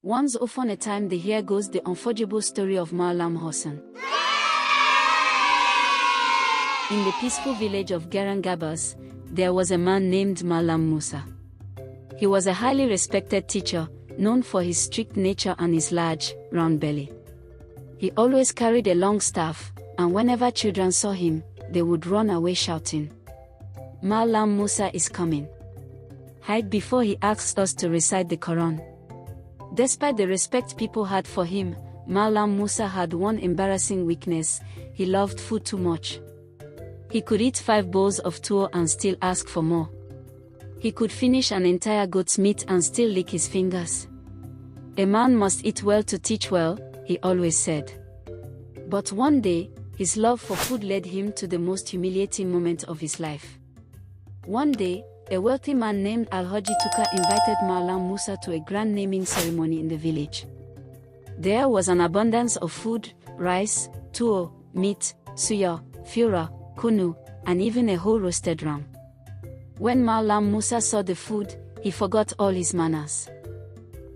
Once upon a time, here goes the unforgettable story of Mallam Musa. In the peaceful village of Garangabas, there was a man named Mallam Musa. He was a highly respected teacher, known for his strict nature and his large, round belly. He always carried a long staff, and whenever children saw him, they would run away shouting, "Mallam Musa is coming." Hide before he asks us to recite the Quran. Despite the respect people had for him, Mallam Musa had one embarrassing weakness: he loved food too much. He could eat 5 bowls of tuwo and still ask for more. He could finish an entire goat's meat and still lick his fingers. A man must eat well to teach well, he always said. But one day, his love for food led him to the most humiliating moment of his life. One day, a wealthy man named Alhaji Tuka invited Mallam Musa to a grand naming ceremony in the village. There was an abundance of food: rice, tuwo, meat, suya, fura, kunu, and even a whole roasted ram. When Mallam Musa saw the food, he forgot all his manners.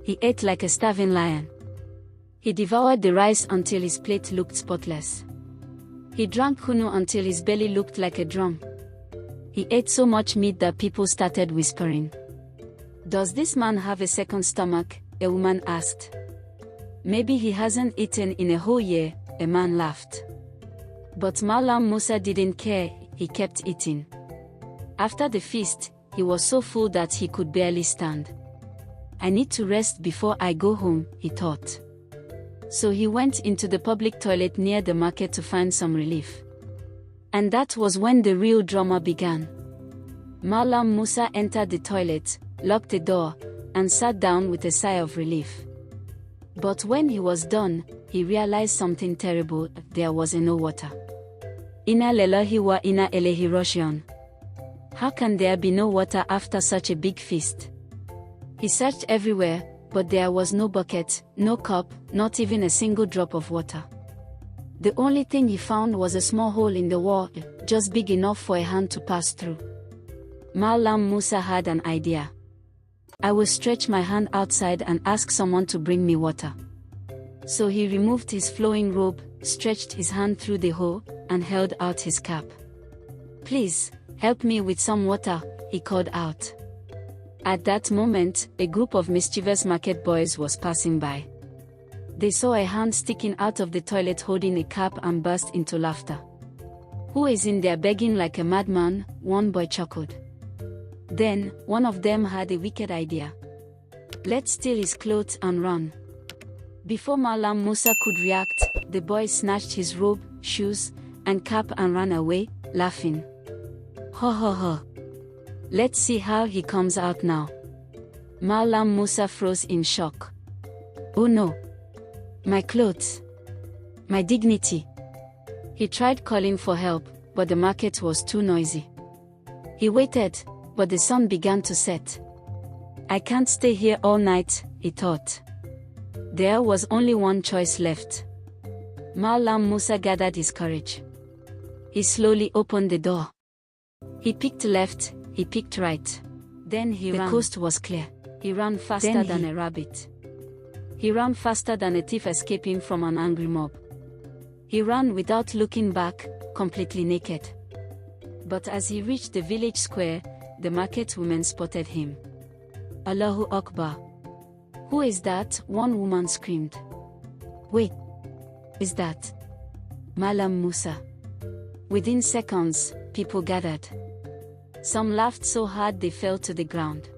He ate like a starving lion. He devoured the rice until his plate looked spotless. He drank kunu until his belly looked like a drum. He ate so much meat that people started whispering, "Does this man have a second stomach?" a woman asked. "Maybe he hasn't eaten in a whole year," a man laughed. But Mallam Musa didn't care, he kept eating. After the feast, he was so full that he could barely stand. "I need to rest before I go home," he thought. So he went into the public toilet near the market to find some relief. And that was when the real drama began. Mallam Musa entered the toilet, locked the door, and sat down with a sigh of relief. But when he was done, he realized something terrible: there was no water. Inna lillahi wa inna ilaihi raji'un. How can there be no water after such a big feast? He searched everywhere, but there was no bucket, no cup, not even a single drop of water. The only thing he found was a small hole in the wall, just big enough for a hand to pass through. Mallam Musa had an idea. "I will stretch my hand outside and ask someone to bring me water." So he removed his flowing robe, stretched his hand through the hole, and held out his cap. "Please, help me with some water," he called out. At that moment, a group of mischievous market boys was passing by. They saw a hand sticking out of the toilet holding a cap and burst into laughter. "Who is in there begging like a madman?" one boy chuckled. Then, one of them had a wicked idea. "Let's steal his clothes and run." Before Mallam Musa could react, the boy snatched his robe, shoes, and cap and ran away, laughing. "Ho ho ho. Let's see how he comes out now." Mallam Musa froze in shock. "Oh no. My clothes. My dignity." He tried calling for help, but the market was too noisy. He waited, but the sun began to set. "I can't stay here all night," he thought. There was only one choice left. Mallam Musa gathered his courage. He slowly opened the door. He peeked left, he peeked right. Then he ran. The coast was clear. He ran faster than a rabbit. He ran faster than a thief escaping from an angry mob. He ran without looking back, completely naked. But as he reached the village square, the market women spotted him. "Allahu Akbar. Who is that?" one woman screamed. "Wait. Is that Mallam Musa?" Within seconds, people gathered. Some laughed so hard they fell to the ground.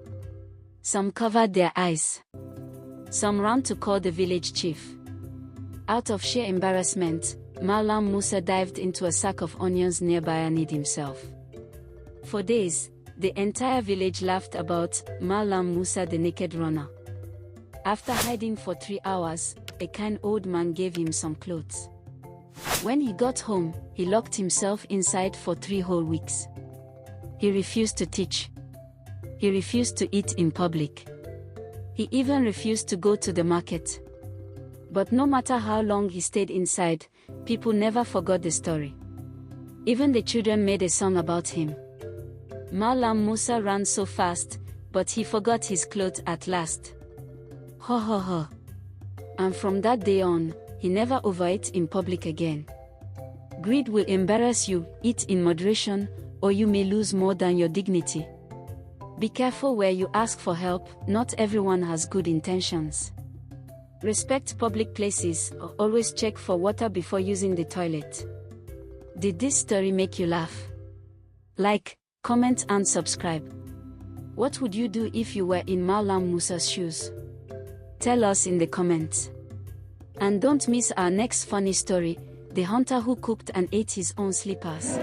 Some covered their eyes. Some ran to call the village chief. Out of sheer embarrassment, Mallam Musa dived into a sack of onions nearby and hid himself. For days, the entire village laughed about Mallam Musa, the naked runner. After hiding for 3 hours, a kind old man gave him some clothes. When he got home, he locked himself inside for 3 whole weeks. He refused to teach. He refused to eat in public. He even refused to go to the market. But no matter how long he stayed inside, people never forgot the story. Even the children made a song about him. Mallam Musa ran so fast, but he forgot his clothes at last. Ha ha ha. And from that day on, he never overate in public again. Greed will embarrass you, eat in moderation, or you may lose more than your dignity. Be careful where you ask for help, not everyone has good intentions. Respect public places, or always check for water before using the toilet. Did this story make you laugh? Like, comment and subscribe. What would you do if you were in Mallam Musa's shoes? Tell us in the comments. And don't miss our next funny story, the hunter who cooked and ate his own slippers.